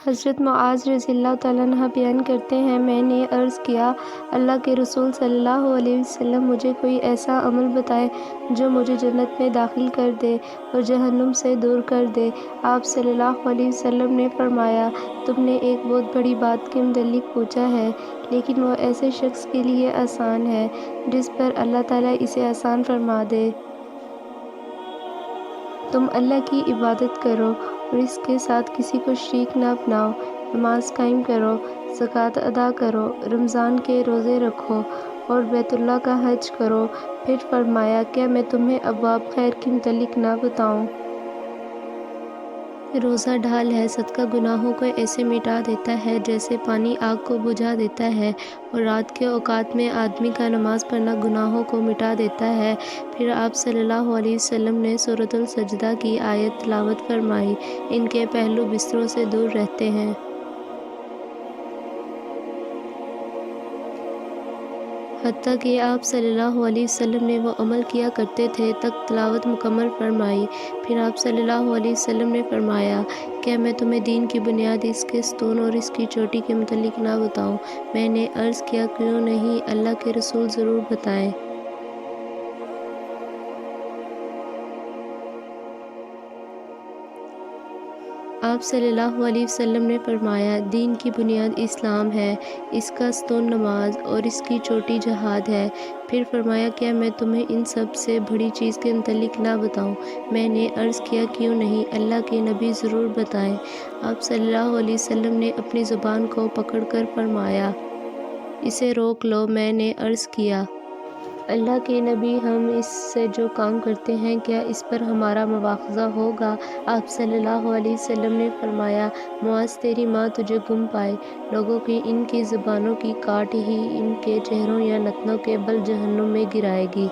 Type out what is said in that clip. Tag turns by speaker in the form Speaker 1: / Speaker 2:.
Speaker 1: حضرت معاذ رضی اللہ تعالیٰ عنہ بیان کرتے ہیں، میں نے عرض کیا، اللہ کے رسول صلی اللہ علیہ وسلم، مجھے کوئی ایسا عمل بتائیں جو مجھے جنت میں داخل کر دے اور جہنم سے دور کر دے۔ آپ صلی اللہ علیہ وسلم نے فرمایا، تم نے ایک بہت بڑی بات کے متعلق پوچھا ہے، لیکن وہ ایسے شخص کے لیے آسان ہے جس پر اللہ تعالیٰ اسے آسان فرما دے۔ تم اللہ کی عبادت کرو اور اس کے ساتھ کسی کو شریک نہ بناؤ، نماز قائم کرو، زکوٰۃ ادا کرو، رمضان کے روزے رکھو اور بیت اللہ کا حج کرو۔ پھر فرمایا، کیا میں تمہیں ابواب خیر کے متعلق نہ بتاؤں؟ روزہ ڈھال ہے، صدقہ گناہوں کو ایسے مٹا دیتا ہے جیسے پانی آگ کو بجھا دیتا ہے، اور رات کے اوقات میں آدمی کا نماز پڑھنا گناہوں کو مٹا دیتا ہے۔ پھر آپ صلی اللہ علیہ وسلم نے سورۃ السجدہ کی آیت تلاوت فرمائی، ان کے پہلو بستروں سے دور رہتے ہیں۔ حتیٰ کہ آپ صلی اللہ علیہ وسلم نے وہ عمل کیا کرتے تھے تک تلاوت مکمل فرمائی۔ پھر آپ صلی اللہ علیہ وسلم نے فرمایا، کیا میں تمہیں دین کی بنیاد، اس کے ستون اور اس کی چوٹی کے متعلق نہ بتاؤں؟ میں نے عرض کیا، کیوں نہیں، اللہ کے رسول ضرور بتائیں۔ آپ صلی اللہ علیہ وسلم نے فرمایا، دین کی بنیاد اسلام ہے، اس کا ستون نماز اور اس کی چوٹی جہاد ہے۔ پھر فرمایا، کیا میں تمہیں ان سب سے بڑی چیز کے متعلق نہ بتاؤں؟ میں نے عرض کیا، کیوں نہیں، اللہ کے نبی ضرور بتائیں۔ آپ صلی اللہ علیہ وسلم نے اپنی زبان کو پکڑ کر فرمایا، اسے روک لو۔ میں نے عرض کیا، اللہ کے نبی، ہم اس سے جو کام کرتے ہیں کیا اس پر ہمارا مواخذہ ہوگا؟ آپ صلی اللہ علیہ وسلم نے فرمایا، معاذ، تیری ماں تجھے گم پائے، لوگوں کی ان کی زبانوں کی کاٹ ہی ان کے چہروں یا نتنوں کے بل جہنم میں گرائے گی۔